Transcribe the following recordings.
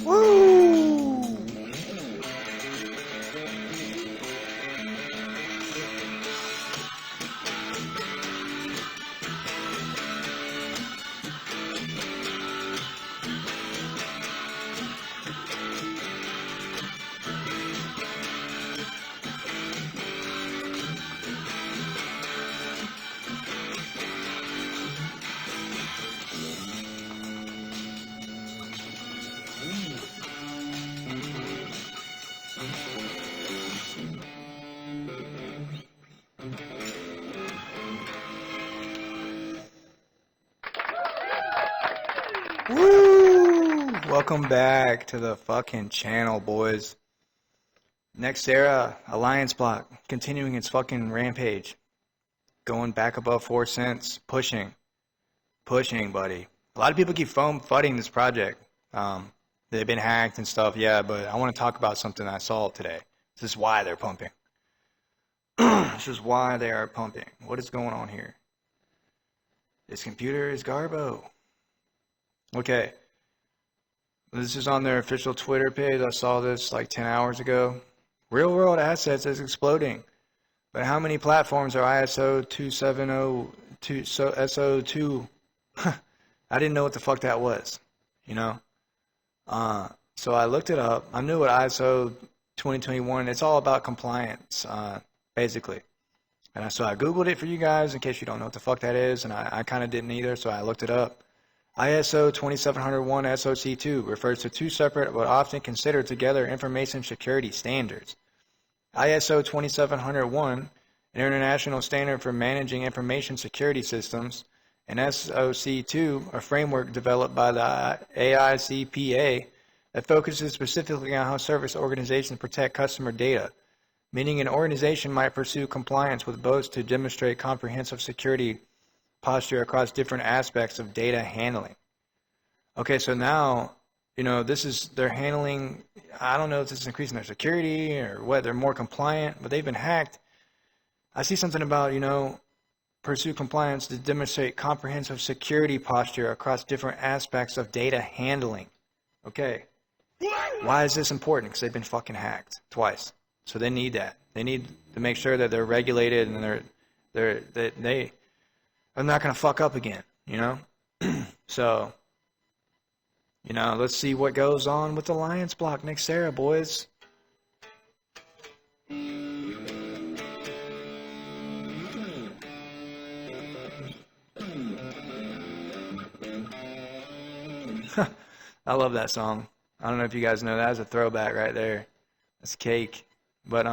Woo! Welcome back to the fucking channel, boys. Nexera Alliance block continuing its fucking rampage. Going back above 4 cents. Pushing, buddy. A lot of people keep flooding this project. They've been hacked and stuff, yeah, but I want to talk about something I saw today. This is why they're pumping. This is why they are pumping. What is going on here? This computer is garbo. Okay, this is on their official Twitter page. I saw this like 10 hours ago. Real world assets is exploding. But how many platforms are ISO 270 SO2? I didn't know what the fuck that was, you know? So I looked it up. I knew what ISO 2021, it's all about compliance, basically. And so I Googled it for you guys in case you don't know what the fuck that is. And I kind of didn't either, so I looked it up. ISO 27001 SOC2 refers to two separate but often considered together information security standards. ISO 27001, an international standard for managing information security systems, and SOC2, a framework developed by the AICPA that focuses specifically on how service organizations protect customer data, meaning an organization might pursue compliance with both to demonstrate comprehensive security posture across different aspects of data handling. Okay, so now, you know, they're handling, I don't know if this is increasing their security or what, they're more compliant, but they've been hacked. I see something about, you know, pursue compliance to demonstrate comprehensive security posture across different aspects of data handling. Okay, why is this important? Because they've been fucking hacked twice. So they need that. They need to make sure that they're regulated and they I'm not going to fuck up again, you know? So, you know, let's see what goes on with the Alliance block. Nexera, boys. I love that song. I don't know if you guys know, that's a throwback right there. That's cake. But,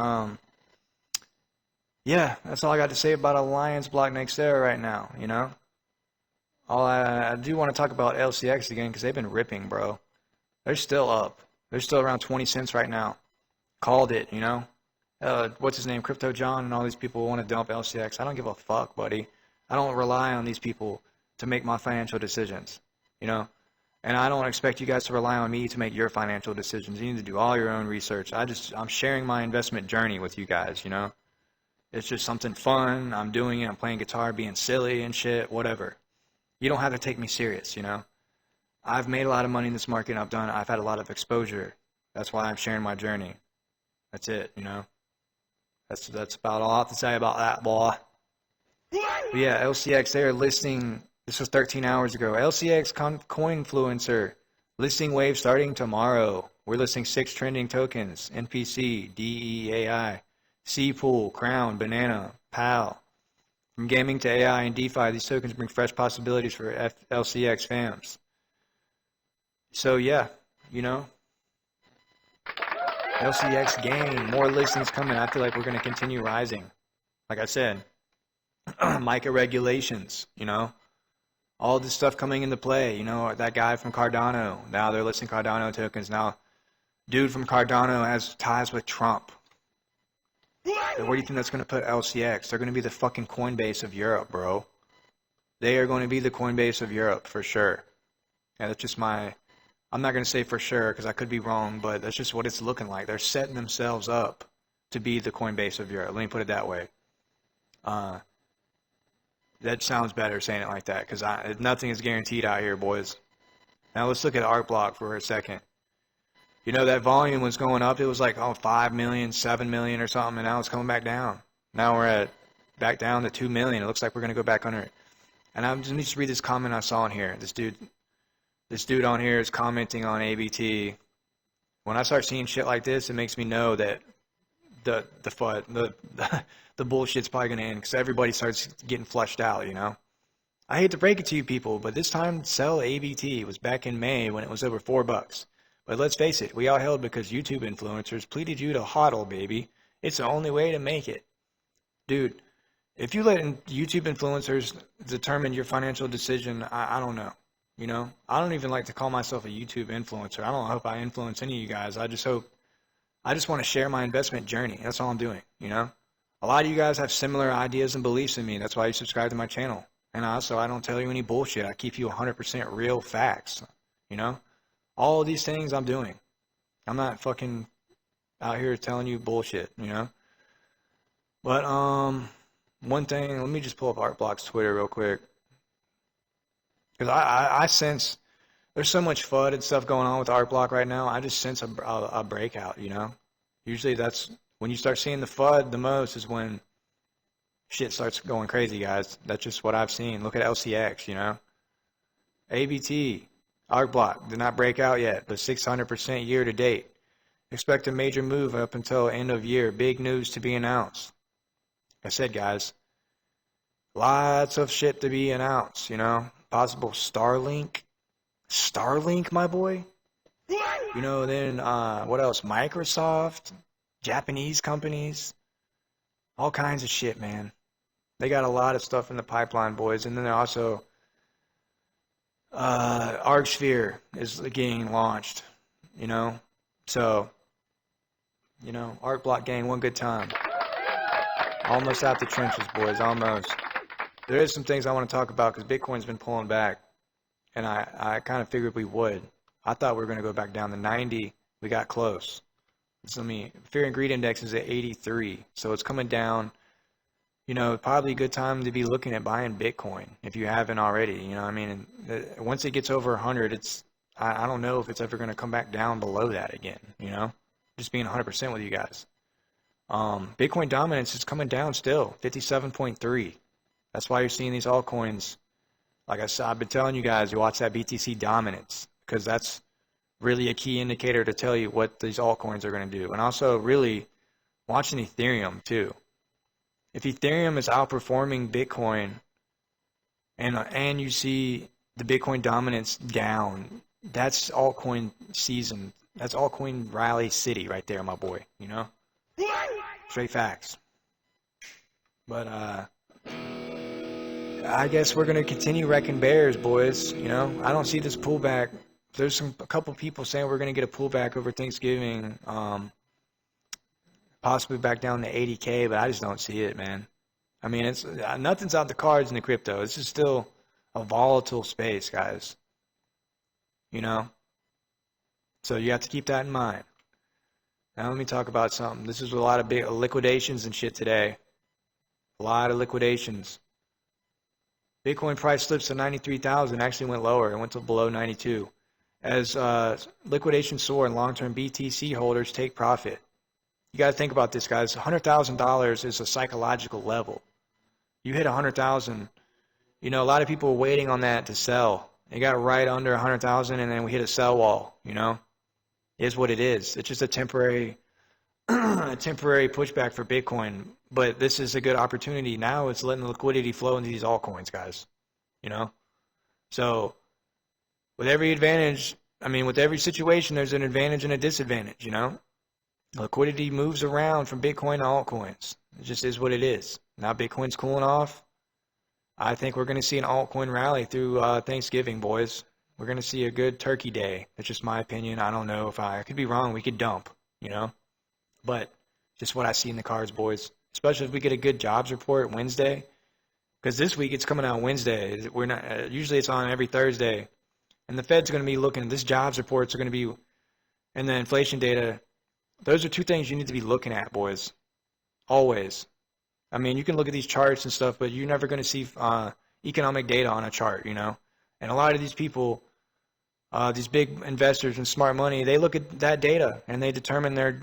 yeah, that's all I got to say about Alliance block Nexera right now, you know? I do want to talk about LCX again because they've been ripping, bro. They're still up. They're still around 20 cents right now. Called it, you know? What's his name? Crypto John and all these people want to dump LCX. I don't give a fuck, buddy. I don't rely on these people to make my financial decisions, you know? And I don't expect you guys to rely on me to make your financial decisions. You need to do all your own research. I'm sharing my investment journey with you guys, you know? It's just something fun. I'm doing it. I'm playing guitar, being silly and shit, whatever. You don't have to take me serious, you know? I've made a lot of money in this market. I've had a lot of exposure. That's why I'm sharing my journey. That's it, you know? That's about all I have to say about that, boy. But yeah, LCX, they are listing, this was 13 hours ago. LCX Coinfluencer, listing wave starting tomorrow. We're listing 6 trending tokens, NPC, DEAI. C-Pool, Crown, Banana, PAL. From gaming to AI and DeFi, these tokens bring fresh possibilities for LCX fams. So yeah, you know, LCX gang, more listings coming. I feel like we're going to continue rising. Like I said, MiCA regulations, you know, all this stuff coming into play. You know, that guy from Cardano, now they're listing Cardano tokens. Now, dude from Cardano has ties with Trump. Where do you think that's going to put LCX? They're going to be the fucking Coinbase of Europe, bro. They are going to be the Coinbase of Europe for sure. Yeah, that's just my I'm not going to say for sure because I could be wrong, but that's just what it's looking like. They're setting themselves up to be the Coinbase of Europe. Let me put it that way. That sounds better saying it like that because nothing is guaranteed out here, boys. Now let's look at Art Block for a second. You know, that volume was going up. It was like, 5 million, 7 million or something, and now it's coming back down. Now we're back down to 2 million. It looks like we're going to go back under it. And let me just read this comment I saw in here. This dude on here is commenting on ABT. When I start seeing shit like this, it makes me know that the bullshit's probably going to end because everybody starts getting flushed out, you know? I hate to break it to you people, but this time sell ABT was back in May when it was over $4. But let's face it, we all held because YouTube influencers pleaded you to hodl, baby. It's the only way to make it. Dude, if you let YouTube influencers determine your financial decision, I don't know. You know, I don't even like to call myself a YouTube influencer. I don't hope I influence any of you guys. I just want to share my investment journey. That's all I'm doing, you know. A lot of you guys have similar ideas and beliefs in me. That's why you subscribe to my channel. And also, I don't tell you any bullshit. I keep you 100% real facts, you know. All of these things I'm doing. I'm not fucking out here telling you bullshit, you know. But one thing, let me just pull up Art Block's Twitter real quick. Because I sense there's so much FUD and stuff going on with Art Block right now. I just sense a breakout, you know. Usually that's when you start seeing the FUD the most is when shit starts going crazy, guys. That's just what I've seen. Look at LCX, you know. ABT, Art Block did not break out yet, but 600% year to date. Expect a major move up until end of year. Big news to be announced. Like I said, guys, lots of shit to be announced, you know. Possible Starlink, my boy. You know, then what else? Microsoft, Japanese companies, all kinds of shit, man. They got a lot of stuff in the pipeline, boys. And then they're also ArcSphere is getting launched, you know. So, you know, Art Block gang, one good time. Almost out the trenches, boys, almost. There is some things I want to talk about because Bitcoin's been pulling back, and I kind of figured we would. I thought we were going to go back down to 90. We got close. So, Fear and Greed Index is at 83, so it's coming down. You know, probably a good time to be looking at buying Bitcoin if you haven't already. You know what I mean? And once it gets over 100, I don't know if it's ever going to come back down below that again, you know? Just being 100% with you guys. Bitcoin dominance is coming down still, 57.3. That's why you're seeing these altcoins. Like I said, I've been telling you guys, you watch that BTC dominance because that's really a key indicator to tell you what these altcoins are going to do. And also really watching Ethereum too. If Ethereum is outperforming Bitcoin and you see the Bitcoin dominance down, that's altcoin season. That's altcoin rally city right there, my boy, you know? Straight facts. But I guess we're going to continue wrecking bears, boys, you know? I don't see this pullback. There's a couple people saying we're going to get a pullback over Thanksgiving. Possibly back down to 80K, but I just don't see it, man. I mean, it's nothing's out the cards in the crypto. This is still a volatile space, guys. You know? So you have to keep that in mind. Now let me talk about something. This is a lot of big liquidations and shit today. A lot of liquidations. Bitcoin price slips to 93,000, actually went lower. It went to below 92. As liquidation soar and long-term BTC holders take profit. You got to think about this, guys. $100,000 is a psychological level. You hit 100,000, you know, a lot of people are waiting on that to sell. They got right under 100,000 and then we hit a sell wall, you know. It is what it is. It's just a temporary pushback for Bitcoin. But this is a good opportunity. Now it's letting the liquidity flow into these altcoins, guys. You know? So with every advantage, with every situation, there's an advantage and a disadvantage, you know? Liquidity moves around from Bitcoin to altcoins. It just is what it is. Now Bitcoin's cooling off. I think we're going to see an altcoin rally through Thanksgiving, boys. We're going to see a good turkey day. That's just my opinion. I don't know if I could be wrong. We could dump, you know. But just what I see in the cards, boys. Especially if we get a good jobs report Wednesday. Because this week it's coming out Wednesday. We're not usually it's on every Thursday. And the Fed's going to be looking, this jobs reports are going to be, and the inflation data. Those are two things you need to be looking at, boys. Always. I mean, you can look at these charts and stuff, but you're never going to see economic data on a chart, you know? And a lot of these people, these big investors and smart money, they look at that data and they determine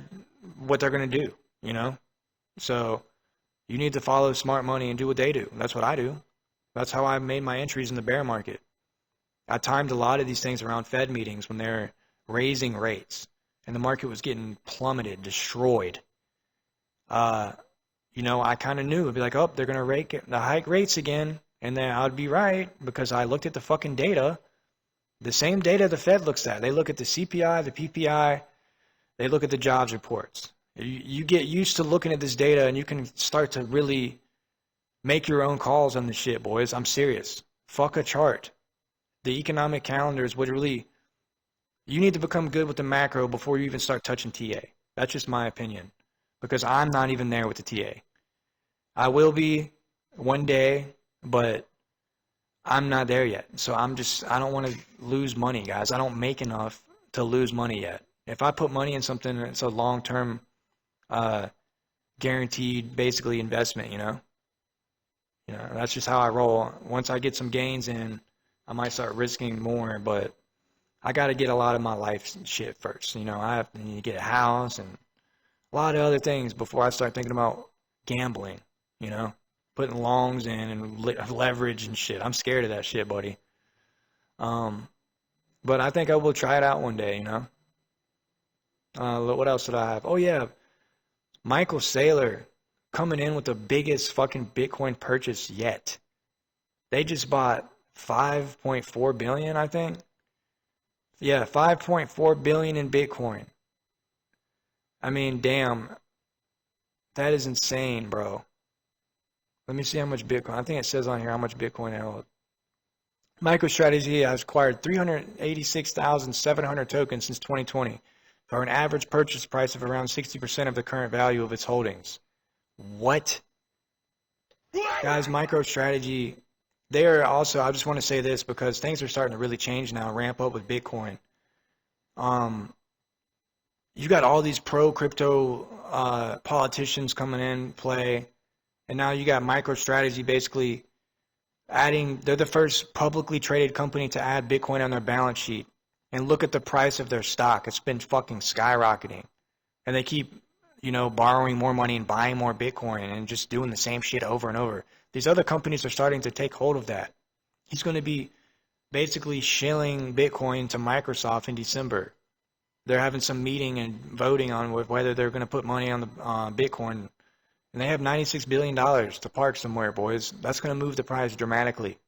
what they're going to do, you know? So you need to follow smart money and do what they do. That's what I do. That's how I made my entries in the bear market. I timed a lot of these things around Fed meetings when they're raising rates and the market was getting plummeted, destroyed. You know, I kind of knew. It'd be like, oh, they're going to hike rates again. And then I'd be right because I looked at the fucking data. The same data the Fed looks at. They look at the CPI, the PPI. They look at the jobs reports. You get used to looking at this data and you can start to really make your own calls on this shit, boys. I'm serious. Fuck a chart. The economic calendar is what really... You need to become good with the macro before you even start touching TA. That's just my opinion. Because I'm not even there with the TA. I will be one day, but I'm not there yet. So I don't want to lose money, guys. I don't make enough to lose money yet. If I put money in something, it's a long-term guaranteed, basically, investment, you know? You know, that's just how I roll. Once I get some gains in, I might start risking more, but I got to get a lot of my life shit first. You know, I need to get a house and a lot of other things before I start thinking about gambling, you know, putting longs in and leverage and shit. I'm scared of that shit, buddy. But I think I will try it out one day, you know. What else did I have? Oh, yeah. Michael Saylor coming in with the biggest fucking Bitcoin purchase yet. They just bought 5.4 billion, I think. Yeah, 5.4 billion in Bitcoin. I mean, damn. That is insane, bro. Let me see how much Bitcoin. I think it says on here how much Bitcoin I hold. MicroStrategy has acquired 386,700 tokens since 2020 for an average purchase price of around 60% of the current value of its holdings. What? Guys, MicroStrategy, they are also, I just want to say this because things are starting to really change now, ramp up with Bitcoin. You got all these pro-crypto politicians coming in play, and now you got MicroStrategy basically adding, they're the first publicly traded company to add Bitcoin on their balance sheet. And look at the price of their stock. It's been fucking skyrocketing. And they keep, you know, borrowing more money and buying more Bitcoin and just doing the same shit over and over. These other companies are starting to take hold of that. He's going to be basically shilling Bitcoin to Microsoft in December. They're having some meeting and voting on whether they're going to put money on the Bitcoin. And they have $96 billion to park somewhere, boys. That's going to move the price dramatically.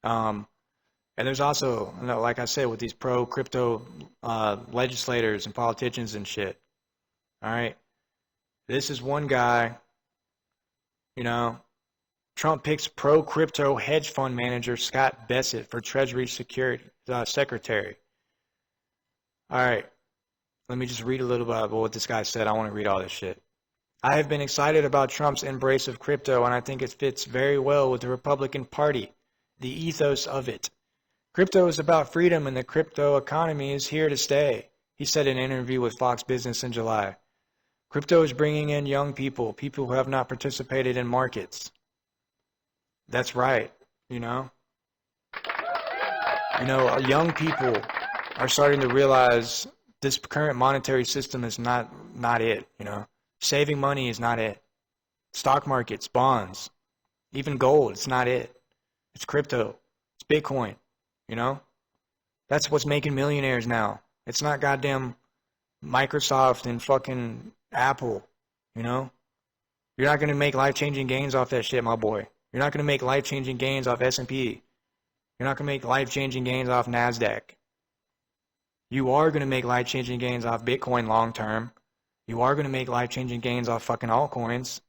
And there's also, you know, like I said, with these pro-crypto legislators and politicians and shit. All right. This is one guy, you know, Trump picks pro-crypto hedge fund manager Scott Bessent for Treasury Secretary. All right. Let me just read a little bit about what this guy said. I want to read all this shit. I have been excited about Trump's embrace of crypto, and I think it fits very well with the Republican Party, the ethos of it. Crypto is about freedom, and the crypto economy is here to stay, he said in an interview with Fox Business in July. Crypto is bringing in young people who have not participated in markets. That's right, you know. You know, young people are starting to realize this current monetary system is not it, you know. Saving money is not it. Stock markets, bonds, even gold, it's not it. It's crypto. It's Bitcoin, you know? That's what's making millionaires now. It's not goddamn Microsoft and fucking Apple, you know? You're not going to make life-changing gains off that shit, my boy. You're not going to make life-changing gains off S&P. You're not going to make life-changing gains off NASDAQ. You are going to make life-changing gains off Bitcoin long-term. You are going to make life-changing gains off fucking altcoins.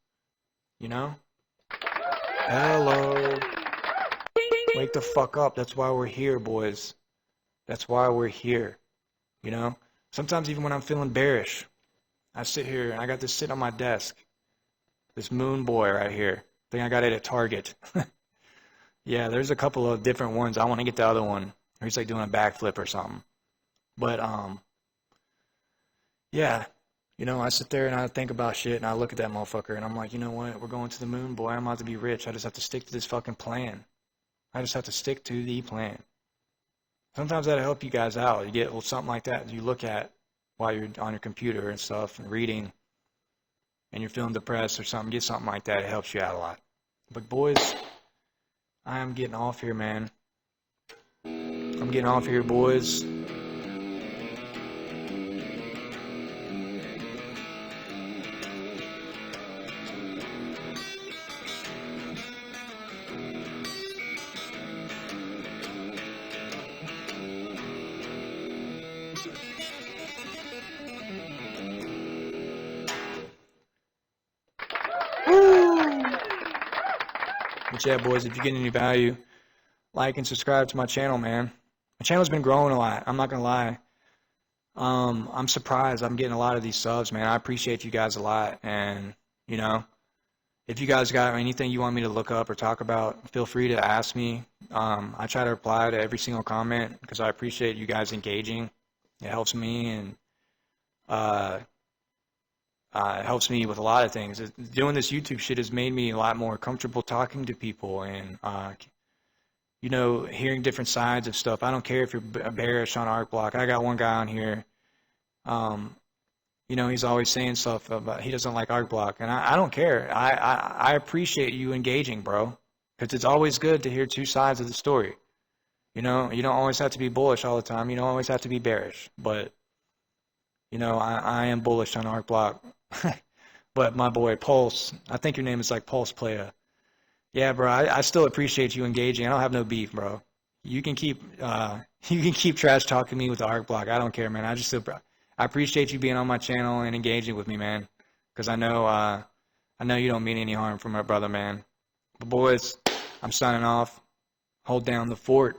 You know? Hello. Wake the fuck up. That's why we're here, boys. That's why we're here. You know? Sometimes even when I'm feeling bearish, I sit here and I got this sitting on my desk. This Moon Boy right here. I think I got it at Target. Yeah, there's a couple of different ones. I want to get the other one. or he's like doing a backflip or something. But yeah, you know, I sit there and I think about shit and I look at that motherfucker and I'm like, you know what? We're going to the moon, boy. I'm about to be rich. I just have to stick to this fucking plan. I just have to stick to the plan. Sometimes that'll help you guys out. You get something like that you look at while you're on your computer and stuff and reading and you're feeling depressed or something. Get something like that. It helps you out a lot. But boys, I am getting off here, man. I'm getting off here, boys. But yeah, boys, if you get any value, like and subscribe to my channel, man. My channel's been growing a lot. I'm not gonna lie. I'm surprised I'm getting a lot of these subs, man. I appreciate you guys a lot, and you know, if you guys got anything you want me to look up or talk about, feel free to ask me. I try to reply to every single comment because I appreciate you guys engaging. It helps me, and it helps me with a lot of things. Doing this YouTube shit has made me a lot more comfortable talking to people and, you know, hearing different sides of stuff. I don't care if you're bearish on Arc Block. I got one guy on here, you know, he's always saying stuff about he doesn't like Arc Block, and I don't care. I appreciate you engaging, bro, because it's always good to hear two sides of the story. You know, you don't always have to be bullish all the time. You don't always have to be bearish, but you know, I am bullish on Arc Block. But my boy Pulse, I think your name is like Pulse Playa. Yeah, bro, I still appreciate you engaging. I don't have no beef, bro. You can keep trash talking me with the Arc Block. I don't care, man. I appreciate you being on my channel and engaging with me, man. Because I know you don't mean any harm for my brother, man. But boys, I'm signing off. Hold down the fort.